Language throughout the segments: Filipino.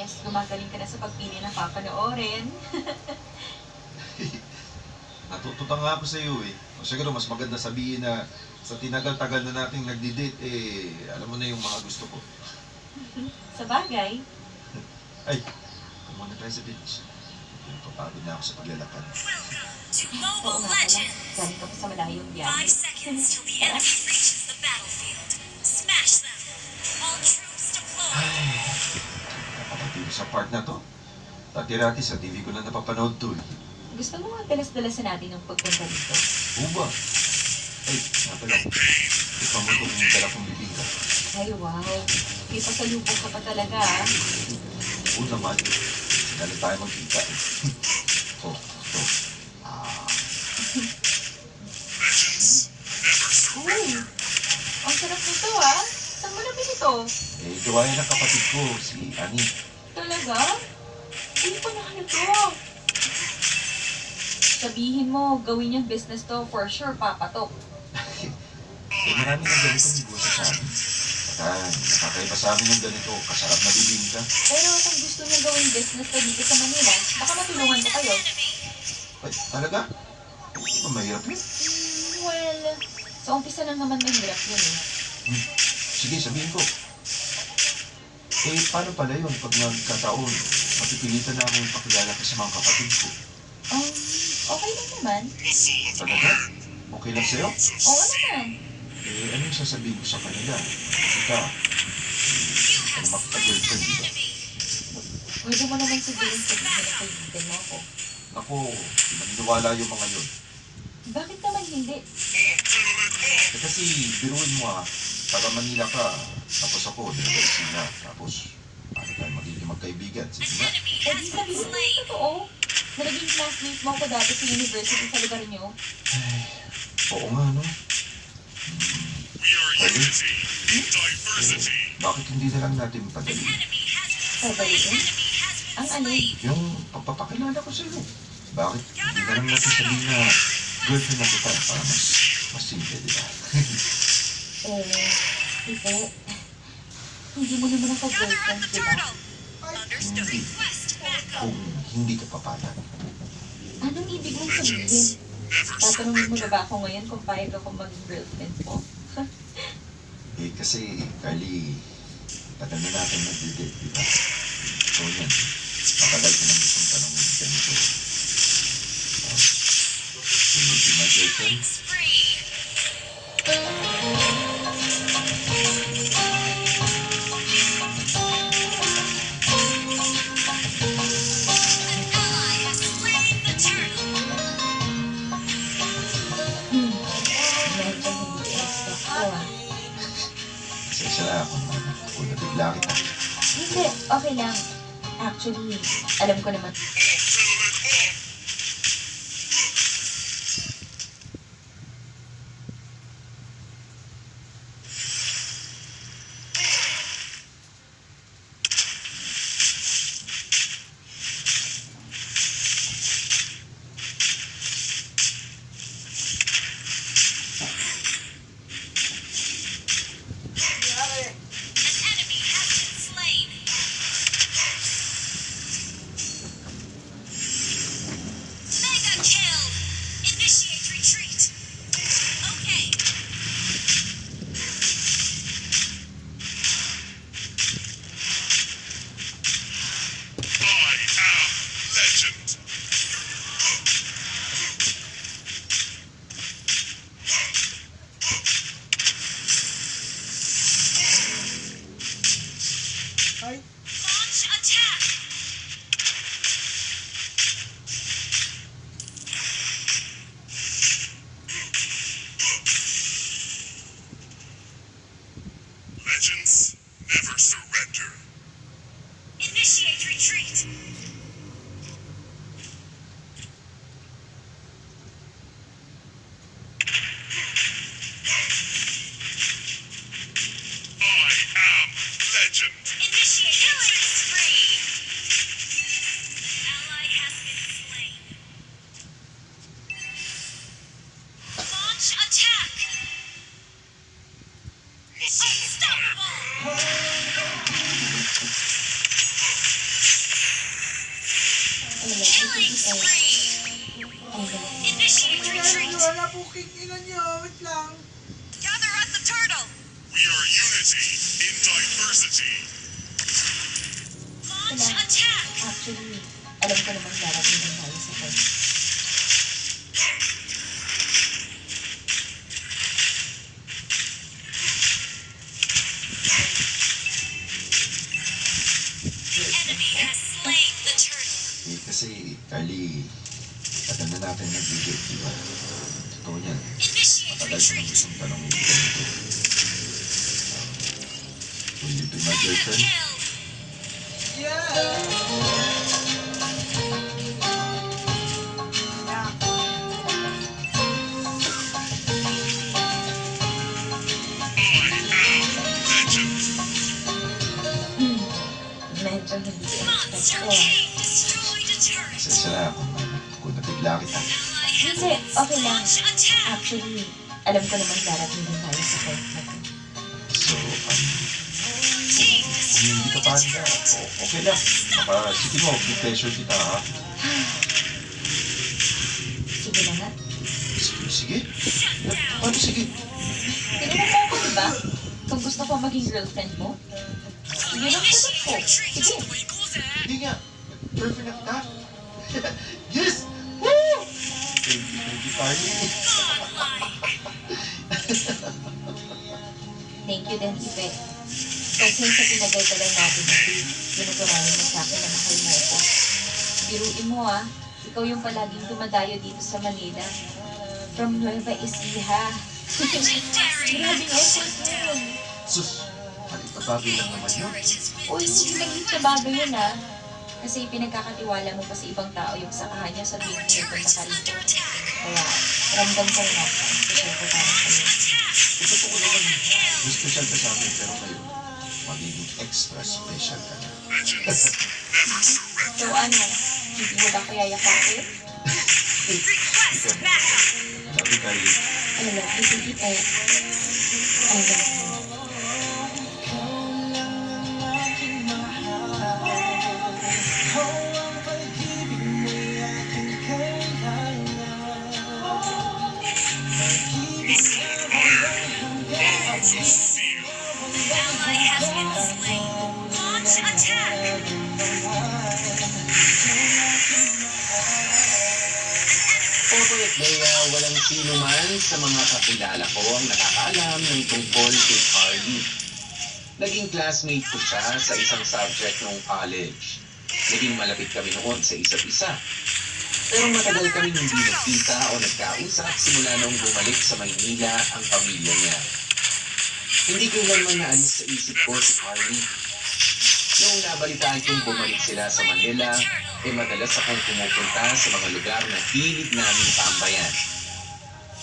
fairness, gumagaling ka na sa pagpili ng papanoorin. Natututo nga ako sa iyo eh. O siguro mas maganda sabihin na sa tinagal-tagal na nating nagdi-date, alam mo na yung mga gusto ko. Sa bagay, Ay, come on na tayo sa beach. Napapagod na ako sa paglalakad. To oo Mobile nga pala, Legends! galing ka pa sa malayong 5 biyahe. seconds till the enemy reaches the battlefield. Smash them! All troops deployed! Napakatiro sa part na to. Dati-rati sa TV ko na napapanood to eh. Gusto mo nga dalas-dalasan natin ng pagpunta dito? Uba. Ay, nga pala. Ikaw mo itong dala kong bibingka. Ay, wow. May pasalubong ka pa talaga, ah. Oo naman. Sinala tayo magkita eh. Oh, ito. Ah, Uy, ang sarap nito, ah. Saan mo nabili ito? gawain ng kapatid ko, si Ani. Talaga? Hindi ko nahanap to. Sabihin mo, gawin yung business to, for sure, papatok. Marami ng ganitong negosyo sa amin. Saka, nakakaiba sa amin ng ganito, kasarap na bibingka. Pero kung gusto niyo gawin business to dito sa Manila, baka matulungan ko kayo. Ay, talaga? Hindi ba mahirap yun? Well, sa umpisa lang naman mahirap yun eh. Sige, sabihin ko. Paano pala yun pag nagkataon? Mapipilitan na akong ipakilala ka sa mga kapatid ko. Okay lang naman. Talaga? Okay lang sa'yo? Oo naman. Anong sasabihin ko sa kanila? Kita, ano makipag-girlfriend, di ba? Pwede mo naman sabihin na kaibigan mo ako. Ako, di maniniwala yung mga yun. Bakit naman hindi? Kasi, biruin mo taga Manila ka, tapos ako, di na Sina, tapos, ano tayo magiging magkaibigan? Sige nga. Eh di sabihin mo yung totoo. Na naging classmate mo ako dati sa university sa lugar niyo. Oo nga, no? Pwede? Bakit hindi na lang natin padali? Pabalikin? Ang alin? Yung pagpapakilala ko sa'yo. Bakit hindi na lang natin sabihin na girlfriend na kita para mas simple, di ba? Ito. Hindi mo naman ako girlfriend, di ba? Hindi. Kung hindi ka papayag. Anong ibig mong sabihin? Tatanungin mo na ba ako ngayon kung payag ako maging girlfriend mo? Kasi, Carly, tagal na natin nag-date, di ba? So yan, matagal ko nang gustong tanongin ganito. Will you be my girlfriend? Spree! An ally has slain the turtle! Medyo hindi expect ko ah. Pasensya na kung nabigla kita. Hindi, okay lang. Actually, alam ko naman. An enemy has been slain! Mega kill! Initiate retreat! Okay, I am legend. launch attack! Legends never surrender. Initiate retreat! I am legend. Initiate killing spree! An ally has been slain. Launch attack! Muscle fire. Unstoppable! I love Killing BTS. spree. I love Initiate retreat. Wala po ina niyo. Wait lang. Gather at the turtle. We are unity in diversity. Launch Wala. attack. Actually, alam ko naman darating din tayo sa point. The enemy has slain the turtle. Kasi, Carly, tagal na natin nag-date, di ba? Totoo yan. Initiate Matagal ko nang retreat. gustong tanongin ko ganito. Will you be my girlfriend? Kill. Yeah. Legend. Medyo hindi Monster expect ko. King destroyed a turret. Pasensya na kung nabigla kita. Ally has Hindi, been okay lang. launch attack. Actually, alam ko naman darating din tayo sa point na to. So, Team kung hindi ka pa handa, okay lang. Baka, sige mo, pleasure kita, ha? Sige na nga. Sige. shut down. Ano, sige. Tinanong mo ako, diba? Kung gusto ko maging girlfriend mo? Yun ang sagot ko. Sige. Hindi nga. Perfect na kita. Yes! Woo! Thank you, Carly. Godlike. Thank you din, Ipe. Kasi sa tinagal-tagal natin na ginaguranin mo sa akin na mahal mo ako. Biruin mo ikaw yung palaging dumadayo dito sa Manila. From Nueva Ecija. Legendary. Grabe nga effort mo yun. Sus, maliit na bagay lang naman yun. Turret has been Uy, hindi maliit na bagay yun Kasi pinagkakatiwala mo pa sa ibang tao yung sakahan niya sa Our tuwing turret pinupunta is ka rito. under attack. Kaya, ramdam ko na special ko para sa'yo. Attack. Ito po naman, may special ka sa akin, pero ngayon, magiging extra special ka na. Legends never surrender. So ano, hindi mo ba kaya yakapin? Request backup. Love you, Carly. I love you, Ipe. I love you. Feel. Ally has been slain. Launch attack. Opo, Bea, walang sino man sa mga kakilala ko ang nakakaalam ng tungkol kay Carly. Naging classmate ko siya sa isang subject noong college. Naging malapit kami noon sa isa't isa. Pero matagal kami hindi nagkita o nagkausap simula noong bumalik sa Maynila ang pamilya niya. Hindi kailanman naalis sa isip ko si Carly. Noong nabalitaan kong bumalik sila sa Manila, madalas akong pumupunta sa mga lugar na hilig namin tambayan.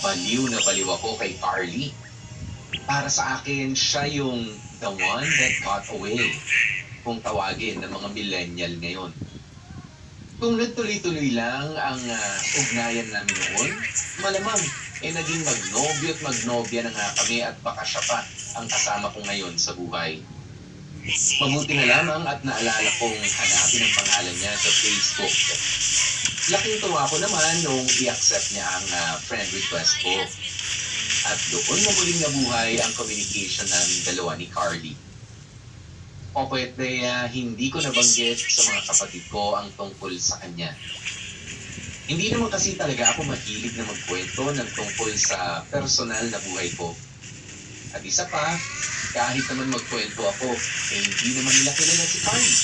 Baliw na baliw ako kay Carly. Para sa akin, siya yung the one that got away, kung tawagin ng mga millennial ngayon. Kung nagtuloy-tuloy lang ang ugnayan namin noon, malamang naging magnobyo at magnobya na nga kami at baka siya pa ang kasama ko ngayon sa buhay. Mabuti na lamang at naalala kong hanapin ang pangalan niya sa Facebook. Laking tuwa ko naman nung i-accept niya ang friend request ko. At doon na muling nabuhay ang communication namin dalawa ni Carly. Opo, hindi ko nabanggit sa mga kapatid ko ang tungkol sa kanya. Hindi naman kasi talaga ako mahilig na magkwento ng tungkol sa personal na buhay ko. At isa pa, kahit naman magkwento ako, hindi naman nila kilala si Carly.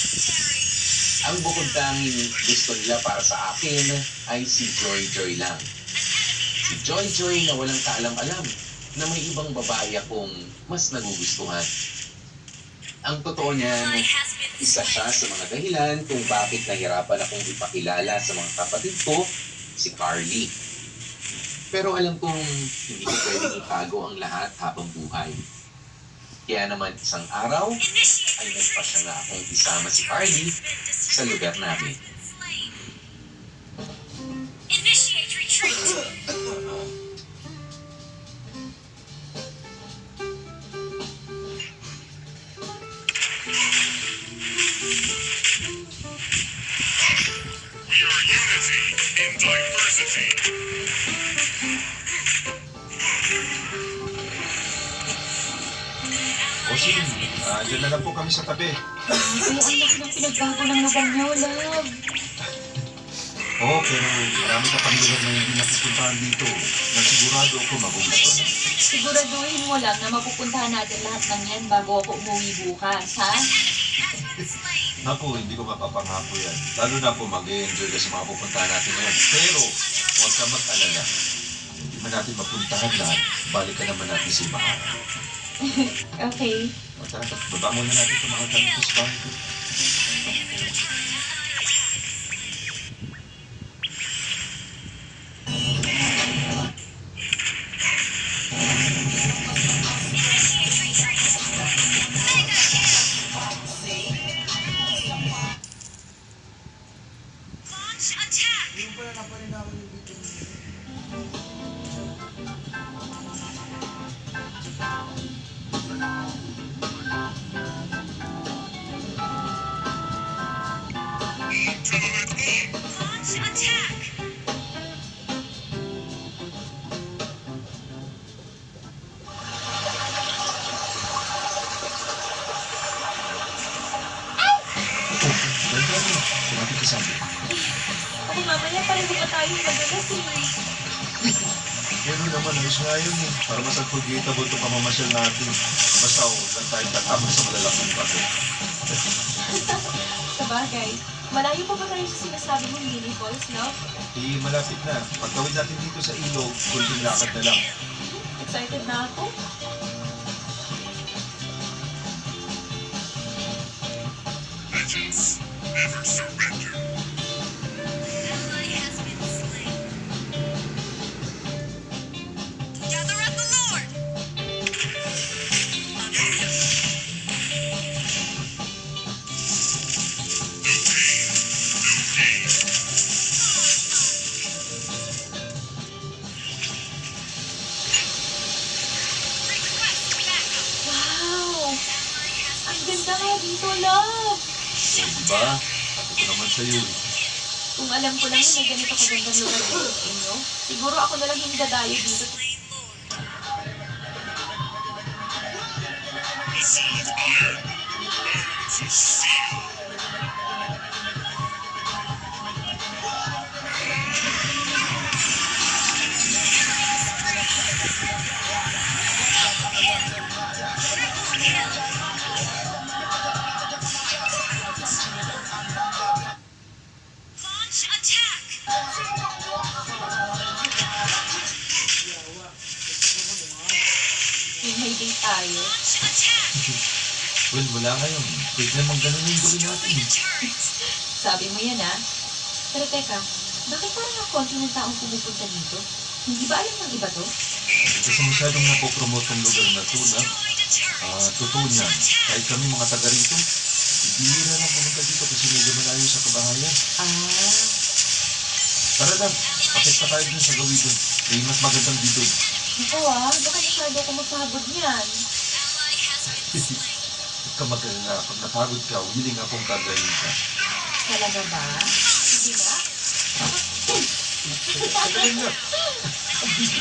Ang bukod tanging gusto nila para sa akin ay si Joy lang. Si Joy na walang kaalam-alam na may ibang babae akong mas nagugustuhan. Ang totoo niyan, Ally has been isa siya sa mga dahilan kung bakit nahirapan akong ipakilala sa mga kapatid ko si Carly. Pero alam kong hindi ko pwedeng itago ang lahat habang buhay. Kaya naman isang araw ay nagpasya nga akong isama si Carly sa lugar namin. Initiate retreat. We lang po kami sa tabi. Ay, ang laki ng pinagbago ng lugar niyo, love. Oo, pero marami ka pang lugar na hindi napupuntahan dito. Nasigurado ako magugustuhan. Siguraduhin mo lang na mapupuntahan natin lahat ng yan bago ako umuwi bukas, ha? Naku, hindi ko mapapangako yan. Lalo na po mag-enjoy ka sa mga pupuntahan natin ngayon. Pero, huwag ka mag-alala. Hindi man natin mapuntahan lahat, balikan naman natin si Mahal. Okay. O tara, baba muna natin itong mga tanong sa bahay ko. Launch attack! Yung pala napanin ako yung dito. Launch attack! Ganda mo. Sinabi ka sabi. Ako mamaya pareho pa tayo madalas eh. Pero naman, ayos nga yun eh. Para mas unforgettable itong pamamasyal natin. Basta huwag lang tayo tatama sa malalaking bato. Sa bagay, malayo pa ba tayo sa sinasabi mong mini falls, no? Eh, malapit na. Pagkawin natin dito sa ilog, kunting lakad na lang. Excited na ako. Legends never surrender. Ally has been slain. Gather at the Lord! Request backup. Wow! Ally has Ang been ganda nga dito, love! O, diba? Sabi ko naman sa'yo eh. Kung alam ko lang na may ganito kagandang lugar dito sa inyo, siguro ako na lang yung dadayo dito. slain Lord. The solid iron burns of steel. Launch attack! Yung may date tayo. Launch attack! Well, wala ngayon. Pwede naman ganun yung gawin natin. Turret! Sabi mo yan, ha? Pero teka, bakit parang ang konti ng taong pumupunta dito? Hindi ba alam ng iba to? Kasi masyadong napopromote ang lugar na to na. Destroyed a turret! Totoo niyan. Kahit kami mga taga rito, bihira lang pumunta dito kasi medyo malayo sa kabahayan. Ah, Tara lang, akit pa tayo dun sa gawin dun. May mas magandang dito. ito baka masyado ako mapagod niyan. Ally has been slain. Huwag ka mag-alala. Pag napagod ka, willing akong kagayin ka. Talaga ba? Sige na. Kagayin na. Hindi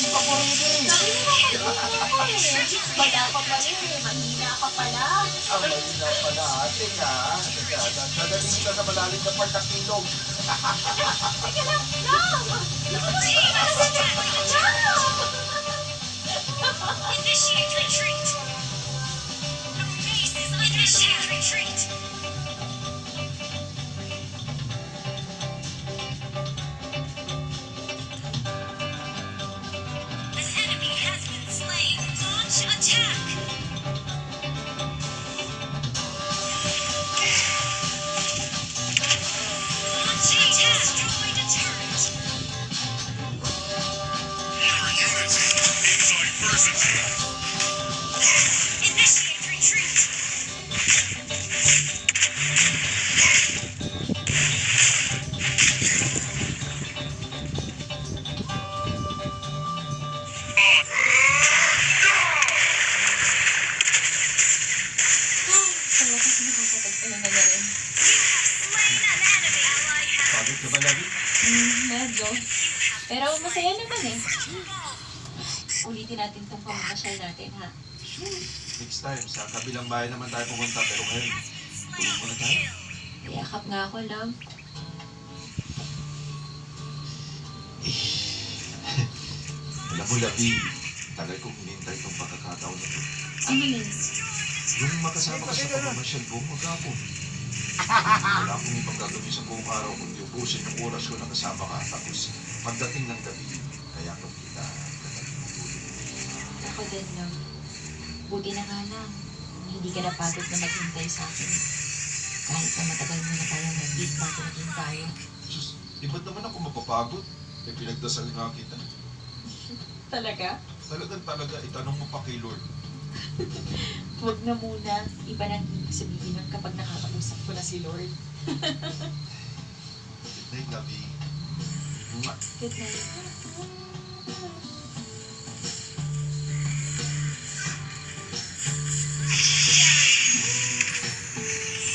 pa ko rin. Wala ka pa rin. Mahina ka pala. Ang malinaw pala, ate nga. Nadaling ka sa malalim na part ng ilog. Teka lang. Initiate retreat! Our base is initiate retreat! An enemy has been slain! Launch attack! Launch attack! Destroyed a turret! We are unity in diversity. Initiate retreat! Sa wakas nakakapagpahinga na rin. Slain an enemy! Ally has Pagod ka ba lagi? Medyo. Pero masaya naman eh. Ulitin natin itong pamamasyal natin, ha? Next time, sa kabilang bahay naman tayo pumunta. Pero ngayon, tulog muna tayo. Yakap nga ako, love. Alam mo, Labi, tagal kong hinintay itong pagkakataon na to. Ano yun? Yung makasama ka sa pamamasyal buong maghapon. Wala akong ibang gagawin sa buong araw kundi ubusin yung oras ko na kasama ka. Tapos, pagdating ng gabi, kayakap kita. Katabi mo ulo. Ako din, love. Buti na nga lang. Hindi ka napagod na maghintay sa akin. Kahit na matagal mo na tayo nag-meet bago naging tayo. Diyos, di ba't naman ako mapapagod? Eh, pinagdasal nga kita. Talaga? Talaga, itanong mo pa kay Lord. Huwag na muna. Iba nang ibig sabihin nun kapag nakakausap ko na si Lord. Good night, Labi. Mwah. Good night.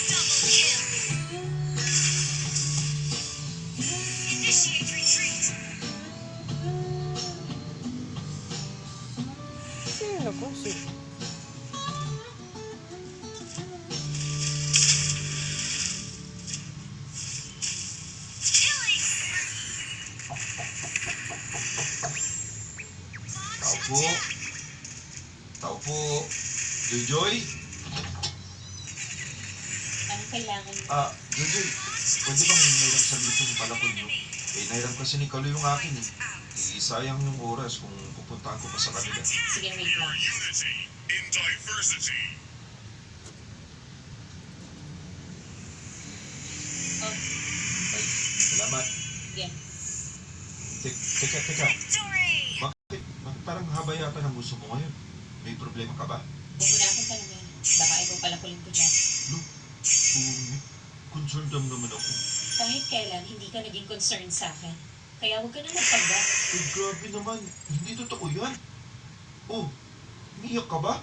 Double kill. Initiate retreat. Sino po si? Killing Tao po. Tao po. Joy? Anong kailangan mo? Joy, pwede bang mayroong saglit yung palakol nyo? Eh, nahiram kasi ni Kalo yung akin eh. Sayang yung oras kung pupuntahan ko pa sa kanila. Sige, wait lang. Unity in diversity. Oh, Ay, salamat. sige. Teka. victory. Bakit parang haba yata ng gusto mo ngayon? May problema ka ba? Huwag mo na akong tanongin. Baka ikaw pala kuling ko dyan. Concerned naman ako. Kahit kailan, hindi ka naging concerned sa akin. Kaya huwag ka na magpagda. Eh, grabe naman. Hindi totoo yan. Oh, umiyak ka ba?